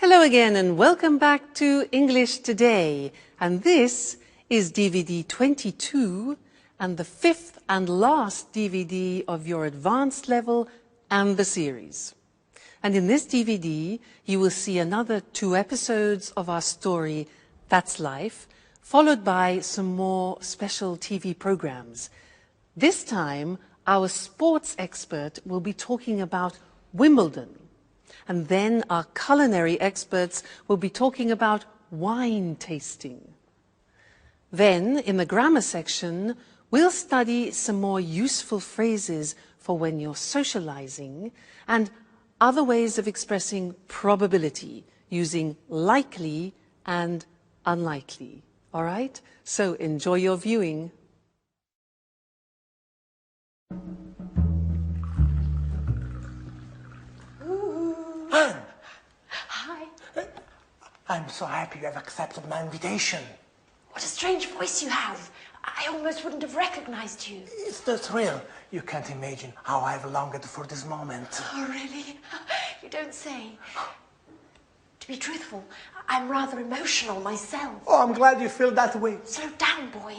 Hello again and welcome back to English Today. And this is DVD 22 and the fifth and last DVD of your advanced level and the series. And in this DVD, you will see another 2 episodes of our story, That's Life, followed by some more special TV programs. This time, our sports expert will be talking about Wimbledon. And then our culinary experts will be talking about wine tasting. Then, in the grammar section, we'll study some more useful phrases for when you're socializing and other ways of expressing probability using likely and unlikely. All right? So enjoy your viewing. Anne! Hi. I'm so happy you have accepted my invitation. What a strange voice you have. I almost wouldn't have recognized you. It's the thrill. You can't imagine how I've longed for this moment. Oh, really? You don't say. To be truthful, I'm rather emotional myself. Oh, I'm glad you feel that way. Slow down, boy.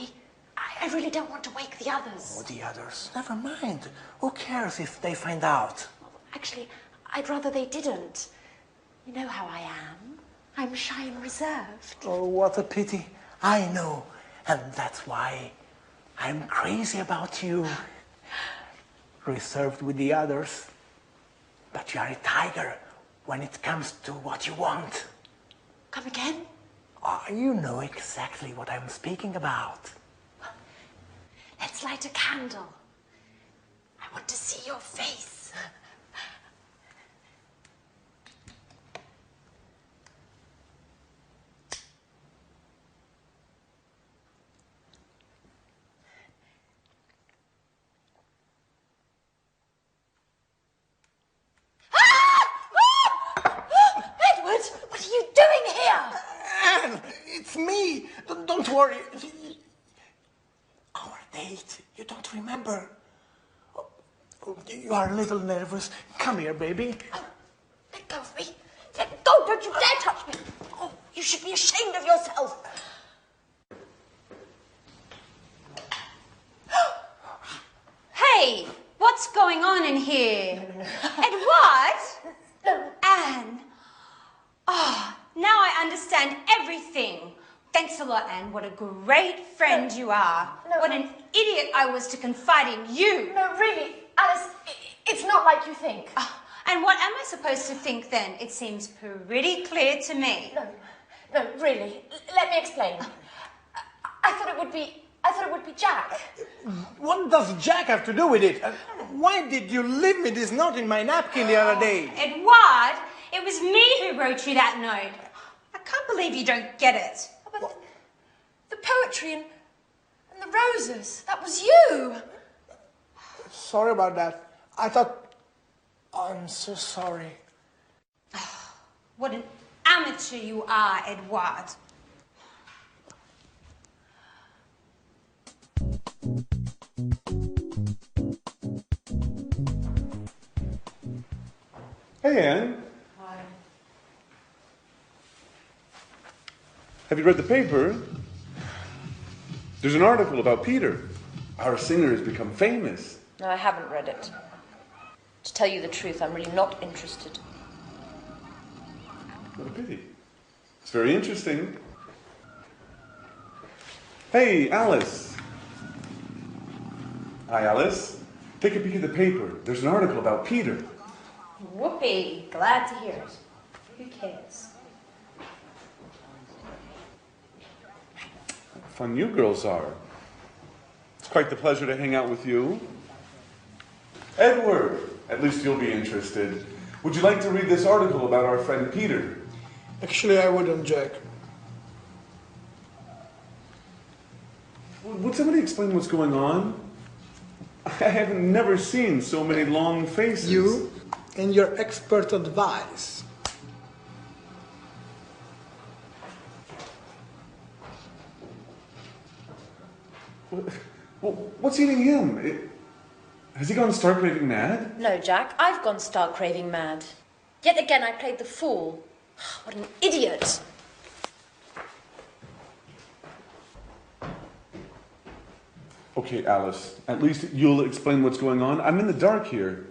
I really don't want to wake the others. Oh, the others? Never mind. Who cares if they find out? Actually, I'd rather they didn't. You know how I am. I'm shy and reserved. Oh, what a pity. I know. And that's why I'm crazy about you. Reserved with the others. But you are a tiger when it comes to what you want. Come again? Oh, you know exactly what I'm speaking about. Let's light a candle. I want to see your face. What are you doing here? Anne, it's me. Don't worry. Our date, you don't remember. Oh, you are a little nervous. Come here, baby. Oh, let go of me. Let go. Don't you dare touch me. Oh, you should be ashamed of yourself. Hey, what's going on in here? Edward? No. Anne? Oh, now I understand everything. Thanks a lot, Anne. What a great friend you are. No. What an idiot I was to confide in you. No, really, Alice, it's not like you think. Oh, and what am I supposed to think then? It seems pretty clear to me. No, really. Let me explain. I thought it would be Jack. What does Jack have to do with it? Why did you leave me this note in my napkin the other day? Edward, it was me who wrote you that note. I can't believe you don't get it. But the poetry and the roses, that was you. Sorry about that. I thought... I'm so sorry. What an amateur you are, Edward. Hey, Anne. Hi. Have you read the paper? There's an article about Peter. Our singer has become famous. No, I haven't read it. To tell you the truth, I'm really not interested. What a pity. It's very interesting. Hey, Alice. Hi, Alice. Take a peek at the paper. There's an article about Peter. Whoopee. Glad to hear it. Who cares? Fun you girls are. It's quite the pleasure to hang out with you. Edward, at least you'll be interested. Would you like to read this article about our friend Peter? Actually, I wouldn't, Jack. Would somebody explain what's going on? I have never seen so many long faces. You and your expert advice. What's eating him? Has he gone star-craving mad? No, Jack, I've gone star-craving mad. Yet again, I played the fool. What an idiot. Okay, Alice, at least you'll explain what's going on. I'm in the dark here.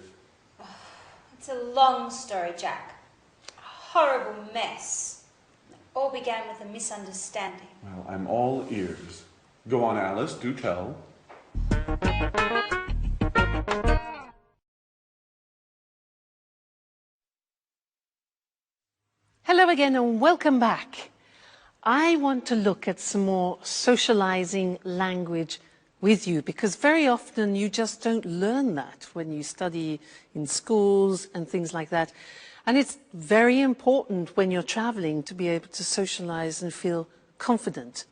It's a long story, Jack. A horrible mess. It all began with a misunderstanding. Well, I'm all ears. Go on, Alice, do tell. Hello again and welcome back. I want to look at some more socializing language with you because very often you just don't learn that when you study in schools and things like that. And it's very important when you're traveling to be able to socialize and feel confident.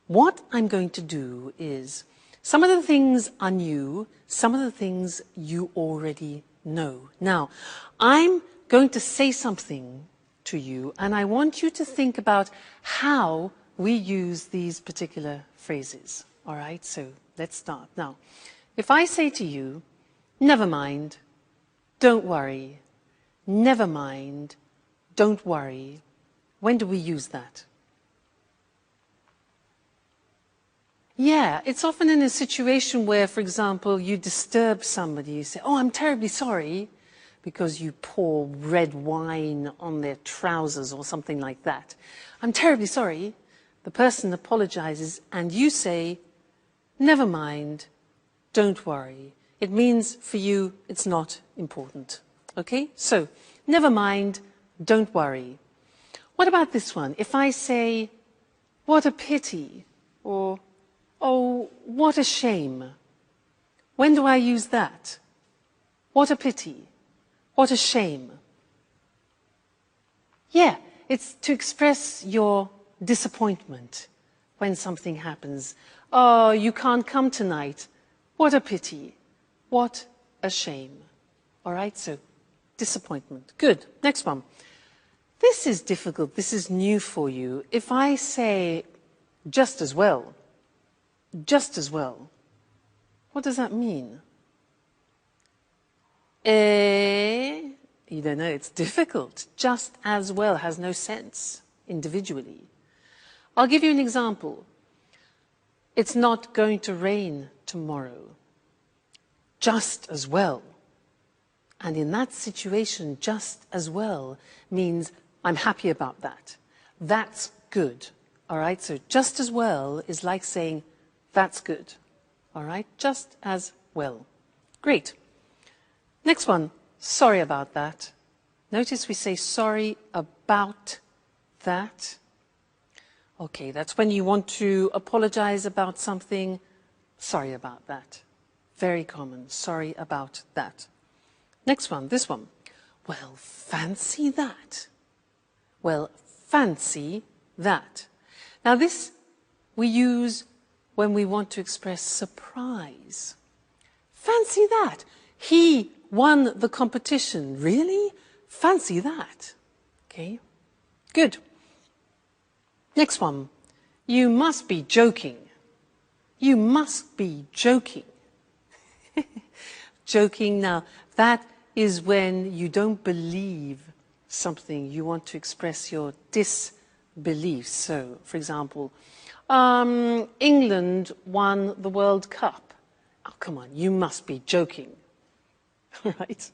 What I'm going to do is, some of the things are new, some of the things you already know. Now, I'm going to say something to you, and I want you to think about how we use these particular phrases. All right, so let's start. Now, if I say to you, never mind, don't worry, never mind, don't worry, when do we use that? Yeah, it's often in a situation where, for example, you disturb somebody, you say, oh, I'm terribly sorry, because you pour red wine on their trousers or something like that. I'm terribly sorry. The person apologizes and you say, never mind, don't worry. It means for you it's not important. Okay? So, never mind, don't worry. What about this one? If I say, what a pity, or, oh, what a shame. When do I use that? What a pity. What a shame. Yeah, it's to express your disappointment when something happens. Oh, you can't come tonight. What a pity. What a shame. All right, so disappointment. Good. Next one. This is difficult. This is new for you. If I say just as well, what does that mean? You don't know, it's difficult. Just as well has no sense individually. I'll give you an example. It's not going to rain tomorrow. Just as well. And in that situation, just as well means I'm happy about that. That's good. All right, so just as well is like saying that's good. All right, just as well. Great. Next one, sorry about that. Notice we say sorry about that. Okay, that's when you want to apologize about something. Sorry about that. Very common, sorry about that. Next one, this one. Well, fancy that. Well, fancy that. Now this we use when we want to express surprise. Fancy that. He won the competition. Really? Fancy that. Okay, good. Next one. You must be joking. You must be joking. Joking, now that is when you don't believe something. You want to express your disbelief. So, for example, England won the World Cup. Oh, come on, you must be joking. Right?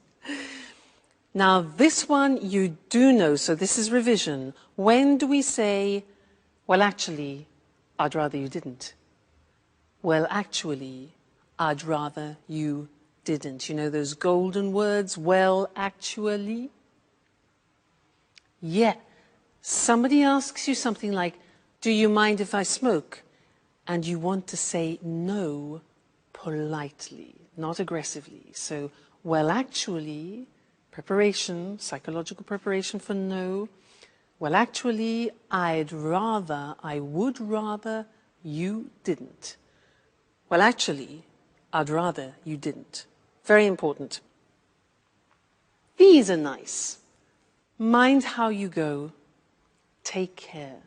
Now, this one you do know, so this is revision. When do we say, well, actually, I'd rather you didn't? Well, actually, I'd rather you didn't. You know those golden words, well, actually? Yeah. Somebody asks you something like, do you mind if I smoke? And you want to say no politely, not aggressively. So, well, actually, preparation, psychological preparation for no. Well, actually, I would rather you didn't. Well, actually, I'd rather you didn't. Very important. These are nice. Mind how you go. Take care.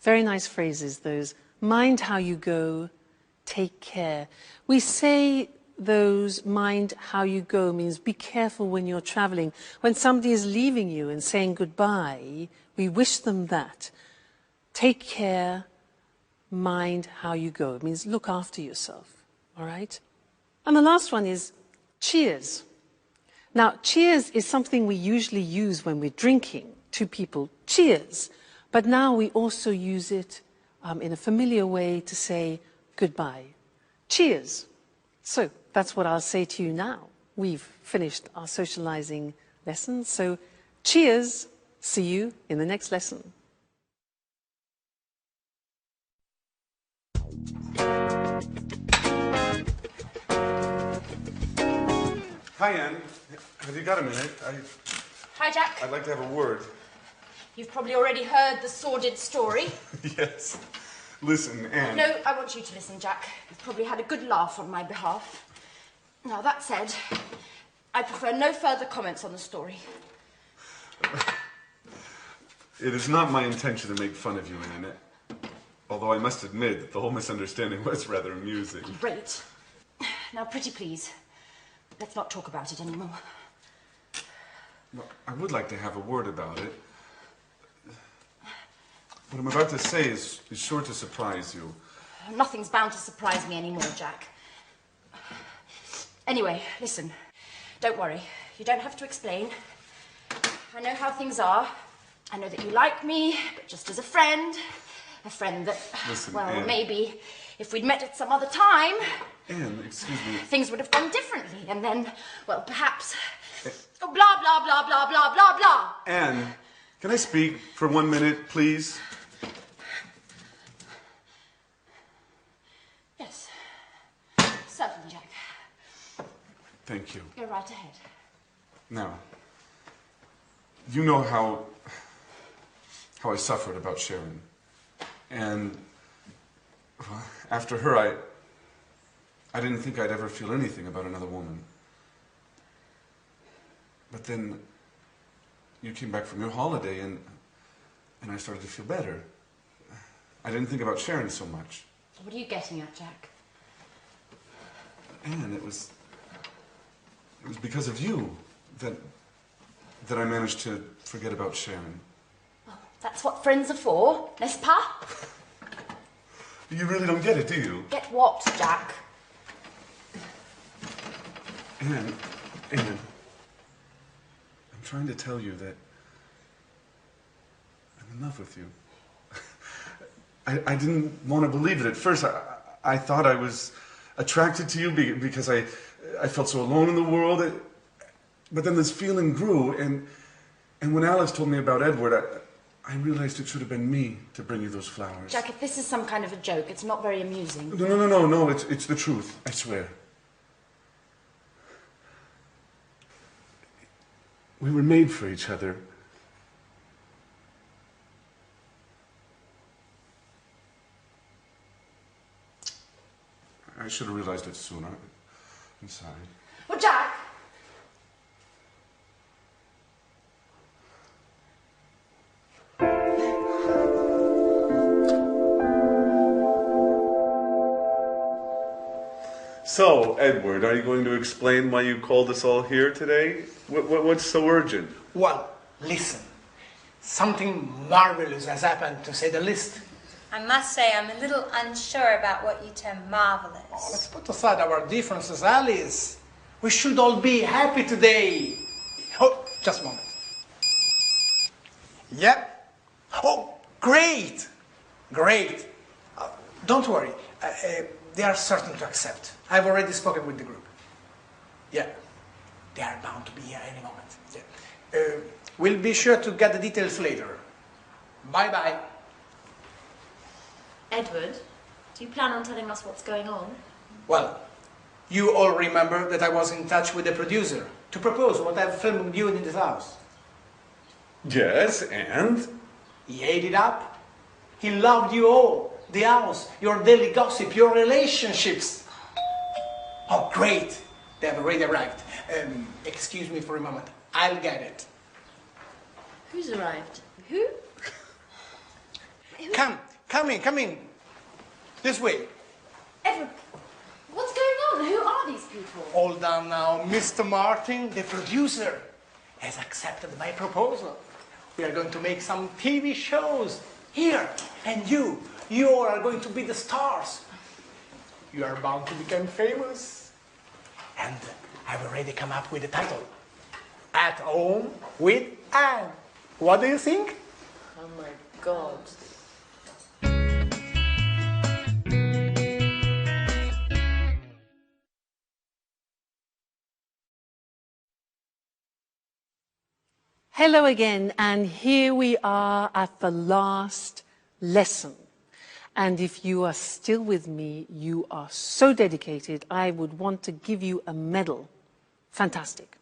Very nice phrases, those. Mind how you go. Take care. We say those mind how you go means be careful when you're traveling. When somebody is leaving you and saying goodbye, we wish them that. Take care, mind how you go. It means look after yourself, all right? And the last one is cheers. Now, cheers is something we usually use when we're drinking. Two people, cheers. But now we also use it in a familiar way to say goodbye. Cheers. So that's what I'll say to you now. We've finished our socializing lesson. So cheers. See you in the next lesson. Hi, Anne. Have you got a minute? Hi, Jack. I'd like to have a word. You've probably already heard the sordid story. Yes. Listen, Anne. No, I want you to listen, Jack. You've probably had a good laugh on my behalf. Now, that said, I prefer no further comments on the story. It is not my intention to make fun of you, Anne. Although I must admit that the whole misunderstanding was rather amusing. Great. Now, pretty please, let's not talk about it anymore. Well, I would like to have a word about it. What I'm about to say is sure to surprise you. Nothing's bound to surprise me anymore, Jack. Anyway, listen. Don't worry. You don't have to explain. I know how things are. I know that you like me, but just as a friend. A friend that, listen, well, Anne. maybe if we'd met at some other time... Anne, excuse me. Things would have gone differently, and then, well, perhaps... Oh, blah, blah, blah, blah, blah, blah, blah. Anne, can I speak for 1 minute, please? Yes. Certainly, Jack. Thank you. Go right ahead. Now, you know how I suffered about Sharon. And well, after her, I didn't think I'd ever feel anything about another woman. But then you came back from your holiday and I started to feel better. I didn't think about Sharon so much. What are you getting at, Jack? And it was because of you that I managed to forget about Sharon. Well, that's what friends are for, n'est-ce pas? You really don't get it, do you? Get what, Jack? Anne, I'm trying to tell you that I'm in love with you. I didn't want to believe it at first. I thought I was attracted to you because I felt so alone in the world. But then this feeling grew, and when Alice told me about Edward, I realized it should have been me to bring you those flowers. Jack, if this is some kind of a joke, it's not very amusing. No, it's the truth, I swear. We were made for each other. I should have realized it sooner. I'm sorry. Well, Jack! So, Edward, are you going to explain why you called us all here today? What's so urgent? Well, listen. Something marvelous has happened, to say the least. I must say I'm a little unsure about what you term marvelous. Oh, let's put aside our differences, Alice. We should all be happy today. Oh, just a moment. Yep. Oh, great. Great. Don't worry. They are certain to accept. I've already spoken with the group. Yeah. They are bound to be here any moment. Yeah. We'll be sure to get the details later. Bye-bye. Edward, do you plan on telling us what's going on? Well, you all remember that I was in touch with the producer to propose what I've filmed with you in this house. Yes, and? He ate it up. He loved you all. The house, your daily gossip, your relationships. Oh, great. They have already arrived. Excuse me for a moment. I'll get it. Who's arrived? Who? Come in. This way. Edward, what's going on? Who are these people? people. All done now. Mr. Martin, the producer, has accepted my proposal. We are going to make some TV shows here. And you all are going to be the stars. You are bound to become famous. And I've already come up with the title. At Home with Anne. What do you think? Oh my God. Hello again, and here we are at the last lesson. And if you are still with me, you are so dedicated, I would want to give you a medal. Fantastic.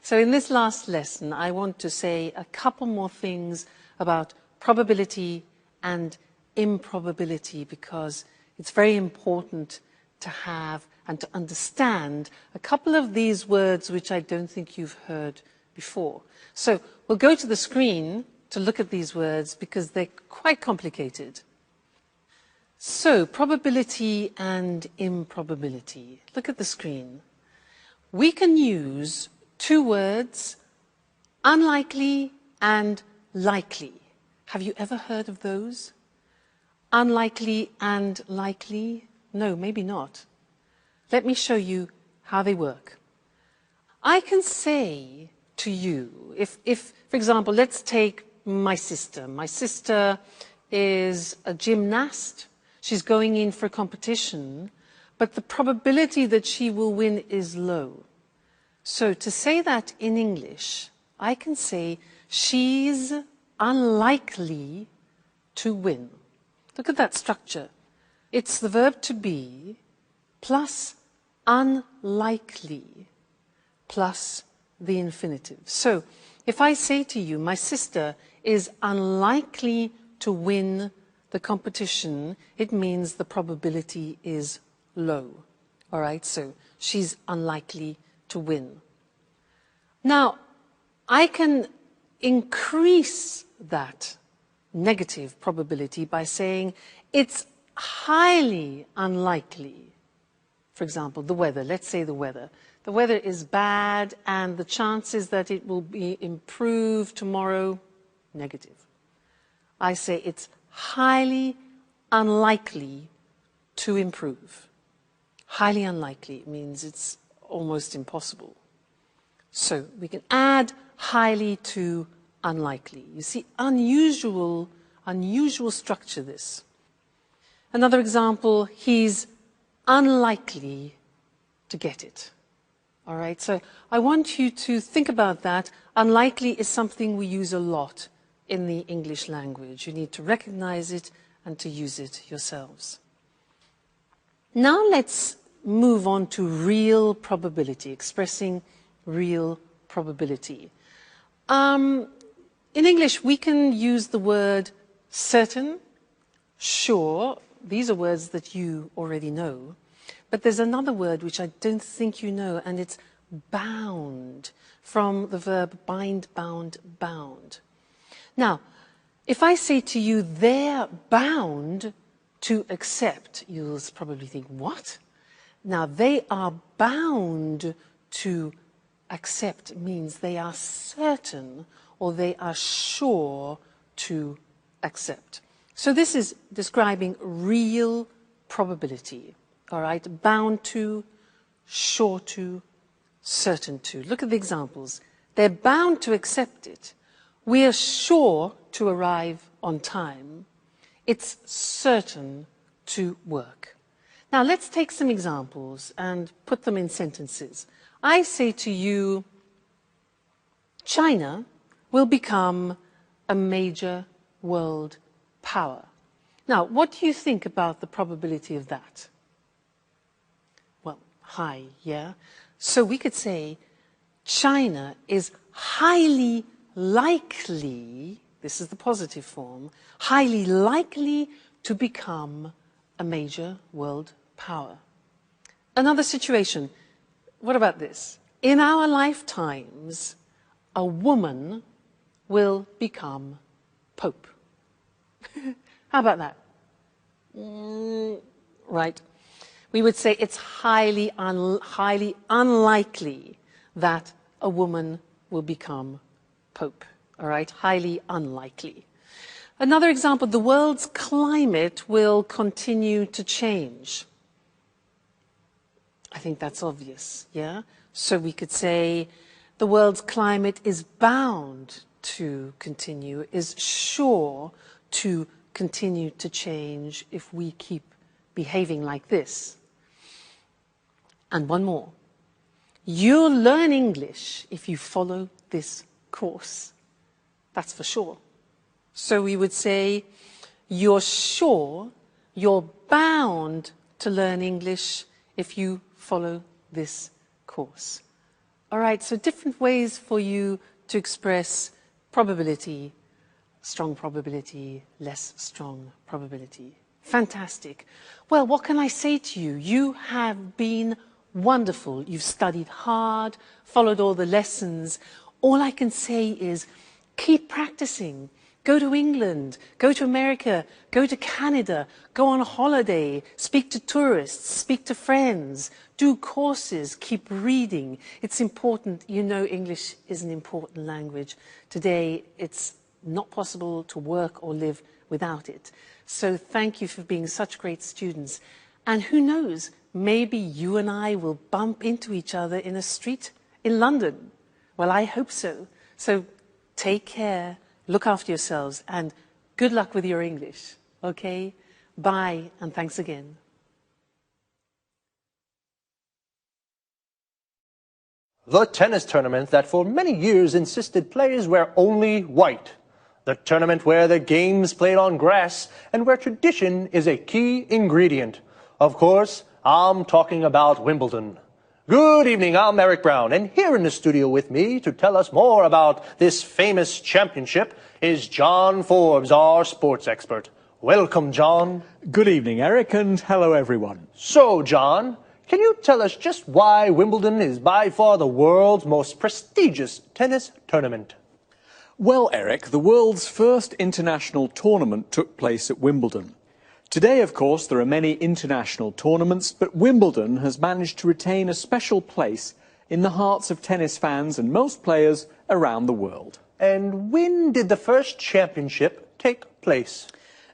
So in this last lesson, I want to say a couple more things about probability and improbability, because it's very important to have and to understand a couple of these words which I don't think you've heard before. So we'll go to the screen to look at these words because they're quite complicated. So, probability and improbability. Look at the screen. We can use two words, unlikely and likely. Have you ever heard of those? Unlikely and likely? No, maybe not. Let me show you how they work. I can say to you, if, for example, let's take my sister. My sister is a gymnast. She's going in for a competition, but the probability that she will win is low. So to say that in English, I can say she's unlikely to win. Look at that structure. It's the verb to be plus unlikely plus the infinitive. So if I say to you, my sister is unlikely to win the competition, it means the probability is low. All right, so she's unlikely to win. Now, I can increase that negative probability by saying it's highly unlikely. For example, the weather. Let's say the weather. The weather is bad and the chances that it will be improved tomorrow, negative. I say it's highly unlikely to improve. Highly unlikely means it's almost impossible. So we can add highly to unlikely. You see, unusual structure this. Another example, he's unlikely to get it. All right, so I want you to think about that. Unlikely is something we use a lot in the English language. You need to recognize it and to use it yourselves. Now let's move on to real probability, expressing real probability. In English, we can use the word certain, sure. These are words that you already know. But there's another word which I don't think you know, and it's bound, from the verb bind, bound, bound. Now, if I say to you, they're bound to accept, you'll probably think, what? Now, they are bound to accept means they are certain or they are sure to accept. So this is describing real probability. All right, bound to, sure to, certain to. Look at the examples. They're bound to accept it. We are sure to arrive on time. It's certain to work. Now let's take some examples and put them in sentences. I say to you, China will become a major world power. Now, what do you think about the probability of that? Well, high, yeah? So we could say China is highly likely, this is the positive form, highly likely to become a major world power. Another situation, what about this? In our lifetimes, a woman will become Pope. How about that? Right. We would say it's highly unlikely that a woman will become Pope. All right? Highly unlikely. Another example, the world's climate will continue to change. I think that's obvious, yeah? So we could say the world's climate is bound to continue, is sure to continue to change if we keep behaving like this. And one more. You'll learn English if you follow this course. That's for sure. So we would say, you're sure, you're bound to learn English if you follow this course. All right, so different ways for you to express probability, strong probability, less strong probability. Fantastic. Well, what can I say to you? You have been wonderful. You've studied hard, followed all the lessons. All I can say is keep practicing. Go to England, go to America, go to Canada, go on holiday, speak to tourists, speak to friends, do courses, keep reading. It's important. You know, English is an important language. Today, it's not possible to work or live without it. So thank you for being such great students. And who knows, maybe you and I will bump into each other in a street in London. Well, I hope so. So take care. Look after yourselves, and good luck with your English, okay? Bye, and thanks again. The tennis tournament that for many years insisted players wear only white. The tournament where the game's played on grass and where tradition is a key ingredient. Of course, I'm talking about Wimbledon. Good evening, I'm Eric Brown, and here in the studio with me to tell us more about this famous championship is John Forbes, our sports expert. Welcome, John. Good evening, Eric, and hello, everyone. So, John, can you tell us just why Wimbledon is by far the world's most prestigious tennis tournament? Well, Eric, the world's first international tournament took place at Wimbledon. Today, of course, there are many international tournaments, but Wimbledon has managed to retain a special place in the hearts of tennis fans and most players around the world. And when did the first championship take place?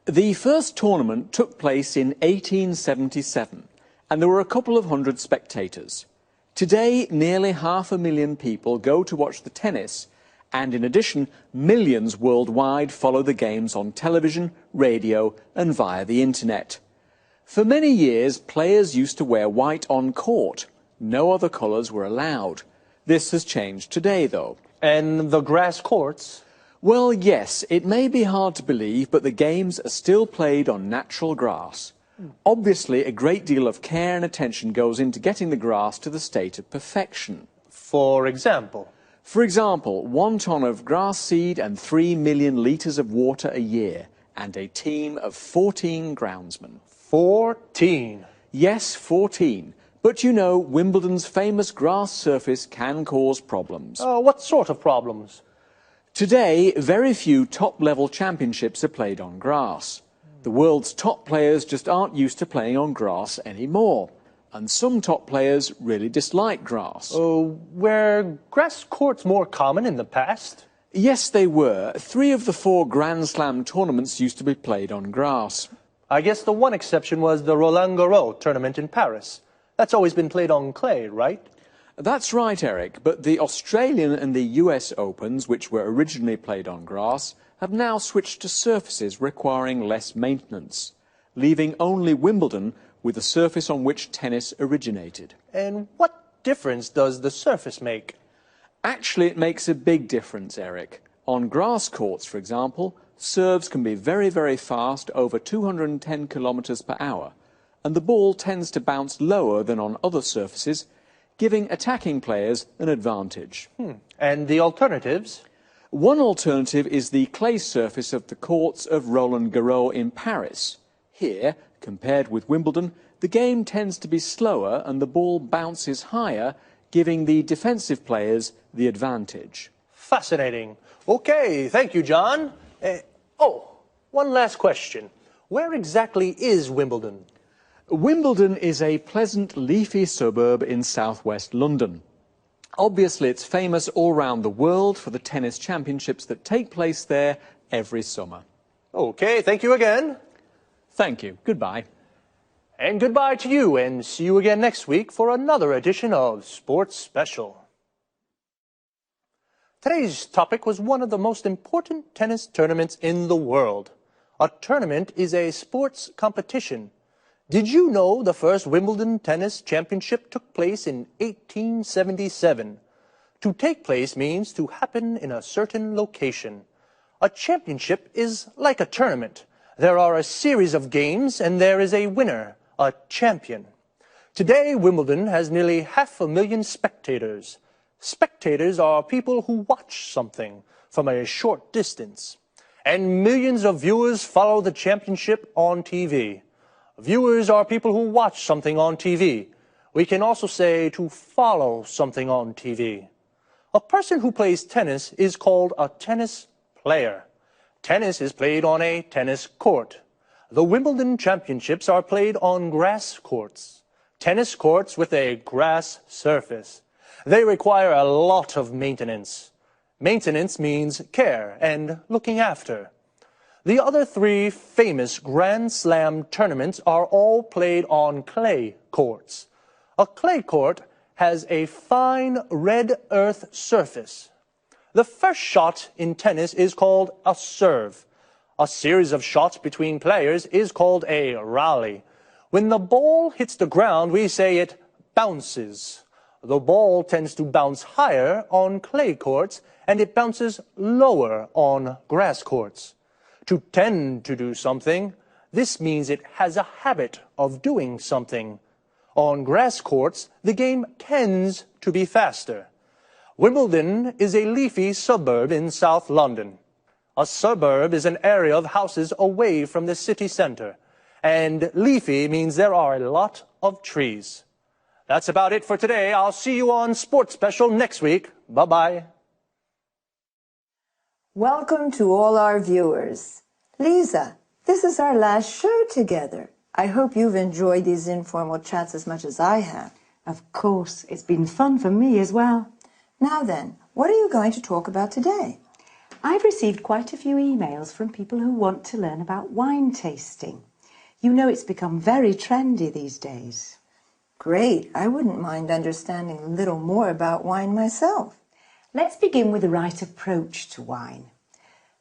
The first tournament took place in 1877, and there were a couple of hundred spectators. Today, nearly 500,000 people go to watch the tennis, and in addition, millions worldwide follow the games on television, radio, and via the internet. For many years, players used to wear white on court. No other colours were allowed. This has changed today, though. And the grass courts? Well, yes, it may be hard to believe, but the games are still played on natural grass. Obviously, a great deal of care and attention goes into getting the grass to the state of perfection. For example? For example, 1 ton of grass seed and 3 million litres of water a year, and a team of 14 groundsmen. 14? Yes, 14. But you know, Wimbledon's famous grass surface can cause problems. What sort of problems? Today, very few top-level championships are played on grass. The world's top players just aren't used to playing on grass anymore. And some top players really dislike grass. Were grass courts more common in the past? Yes, they were. 3 of the 4 Grand Slam tournaments used to be played on grass. I guess the one exception was the Roland Garros tournament in Paris. That's always been played on clay, right? That's right, Eric, but the Australian and the US Opens, which were originally played on grass, have now switched to surfaces requiring less maintenance, leaving only Wimbledon with a surface on which tennis originated. And what difference does the surface make? Actually, it makes a big difference, Eric. On grass courts, for example, serves can be very, very fast, over 210 kilometres per hour, and the ball tends to bounce lower than on other surfaces, giving attacking players an advantage. And the alternatives? One alternative is the clay surface of the courts of Roland Garros in Paris. Here, compared with Wimbledon, the game tends to be slower and the ball bounces higher, giving the defensive players the advantage. Fascinating. Okay, thank you, John. One last question. Where exactly is Wimbledon? Wimbledon is a pleasant, leafy suburb in southwest London. Obviously, it's famous all around the world for the tennis championships that take place there every summer. Okay, thank you again. Thank you. Goodbye. And goodbye to you, and see you again next week for another edition of Sports Special. Today's topic was one of the most important tennis tournaments in the world. A tournament is a sports competition. Did you know the first Wimbledon Tennis Championship took place in 1877? To take place means to happen in a certain location. A championship is like a tournament. There are a series of games and there is a winner, a champion. Today, Wimbledon has nearly 500,000 spectators. Spectators are people who watch something from a short distance. And millions of viewers follow the championship on TV. Viewers are people who watch something on TV. We can also say to follow something on TV. A person who plays tennis is called a tennis player. Tennis is played on a tennis court. The Wimbledon Championships are played on grass courts. Tennis courts with a grass surface. They require a lot of maintenance. Maintenance means care and looking after. The other three famous Grand Slam tournaments are all played on clay courts. A clay court has a fine red earth surface. The first shot in tennis is called a serve. A series of shots between players is called a rally. When the ball hits the ground, we say it bounces. The ball tends to bounce higher on clay courts and it bounces lower on grass courts. To tend to do something, this means it has a habit of doing something. On grass courts, the game tends to be faster. Wimbledon is a leafy suburb in South London. A suburb is an area of houses away from the city centre. And leafy means there are a lot of trees. That's about it for today. I'll see you on Sports Special next week. Bye-bye. Welcome to all our viewers. Lisa, this is our last show together. I hope you've enjoyed these informal chats as much as I have. Of course, it's been fun for me as well. Now then, what are you going to talk about today? I've received quite a few emails from people who want to learn about wine tasting. You know it's become very trendy these days. Great. I wouldn't mind understanding a little more about wine myself. Let's begin with the right approach to wine.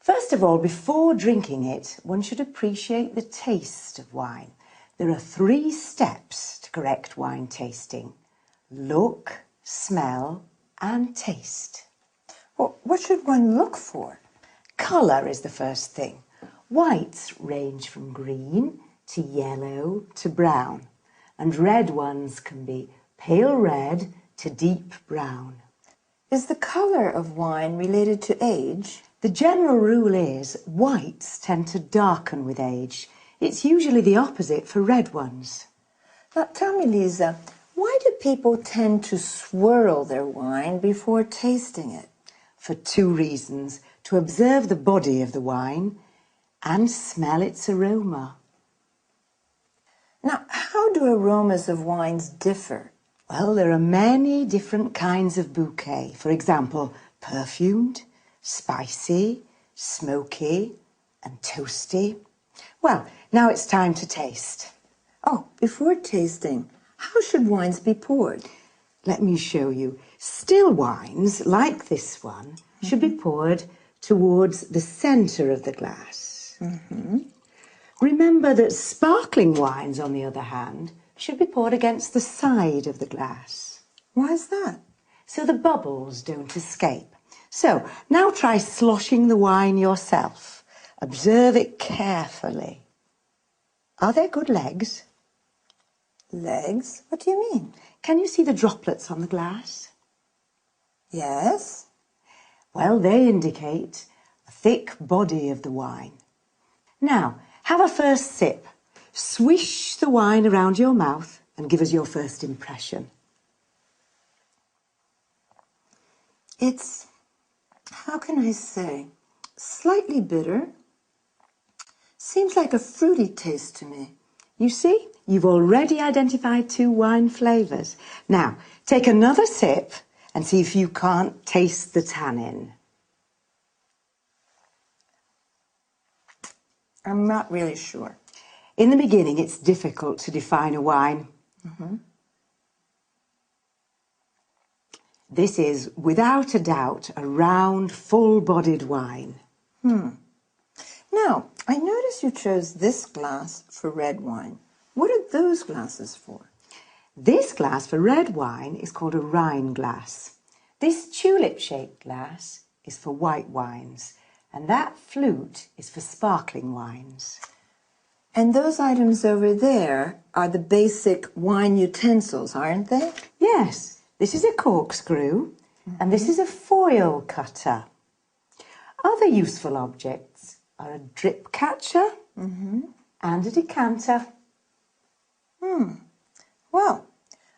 First of all, before drinking it, one should appreciate the taste of wine. There are 3 steps to correct wine tasting: look, smell, and taste. Well, what should one look for? Colour is the first thing. Whites range from green to yellow to brown, and red ones can be pale red to deep brown. Is the colour of wine related to age? The general rule is whites tend to darken with age. It's usually the opposite for red ones. Now tell me, Lisa, why do people tend to swirl their wine before tasting it? For 2 reasons: to observe the body of the wine and smell its aroma. Now, how do aromas of wines differ? Well, there are many different kinds of bouquet. For example, perfumed, spicy, smoky, and toasty. Well, now it's time to taste. Oh, before tasting, how should wines be poured? Let me show you. Still wines, like this one, should be poured towards the centre of the glass. Remember that sparkling wines, on the other hand, should be poured against the side of the glass. Why is that? So the bubbles don't escape. So, now try sloshing the wine yourself. Observe it carefully. Are there good legs? Legs? What do you mean? Can you see the droplets on the glass? Yes. Well, they indicate a thick body of the wine. Now, have a first sip. Swish the wine around your mouth and give us your first impression. It's, how can I say, slightly bitter. Seems like a fruity taste to me. You see, you've already identified 2 wine flavours. Now, take another sip and see if you can't taste the tannin. I'm not really sure. In the beginning, it's difficult to define a wine. This is, without a doubt, a round, full-bodied wine. Now, I notice you chose this glass for red wine. What are those glasses for? This glass for red wine is called a Rhine glass. This tulip-shaped glass is for white wines, and that flute is for sparkling wines. And those items over there are the basic wine utensils, aren't they? Yes, this is a corkscrew, and this is a foil cutter. Other useful objects are a drip catcher and a decanter. Well,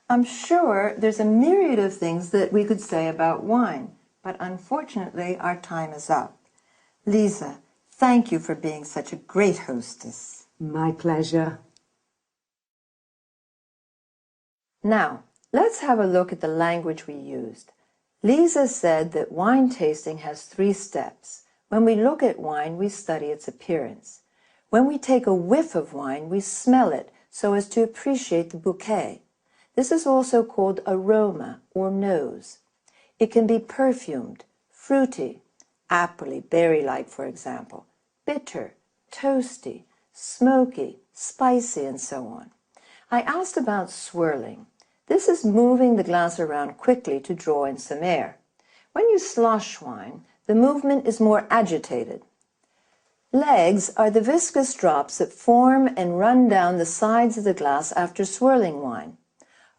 I'm sure there's a myriad of things that we could say about wine, but unfortunately our time is up. Lisa, thank you for being such a great hostess. My pleasure. Now, let's have a look at the language we used. Lisa said that wine tasting has 3 steps. When we look at wine, we study its appearance. When we take a whiff of wine, we smell it so as to appreciate the bouquet. This is also called aroma or nose. It can be perfumed, fruity, appley, berry-like for example, bitter, toasty, smoky, spicy, and so on. I asked about swirling. This is moving the glass around quickly to draw in some air. When you slosh wine, the movement is more agitated. Legs are the viscous drops that form and run down the sides of the glass after swirling wine.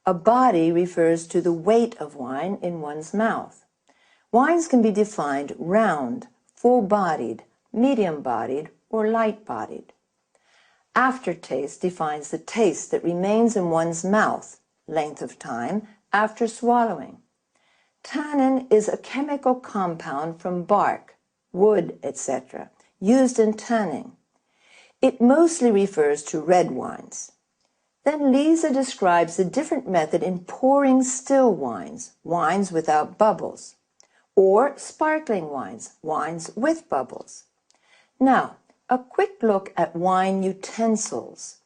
A body refers to the weight of wine in one's mouth. Wines can be defined round, full-bodied, medium-bodied, or light-bodied. Aftertaste defines the taste that remains in one's mouth, length of time, after swallowing. Tannin is a chemical compound from bark, wood, etc., used in tanning. It mostly refers to red wines. Then Lisa describes the different method in pouring still wines, wines without bubbles, or sparkling wines, wines with bubbles. Now, a quick look at wine utensils.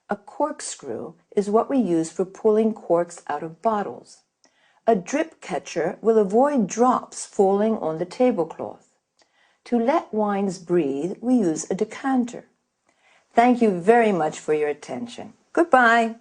A corkscrew is what we use for pulling corks out of bottles. A drip catcher will avoid drops falling on the tablecloth. To let wines breathe, we use a decanter. Thank you very much for your attention. Goodbye.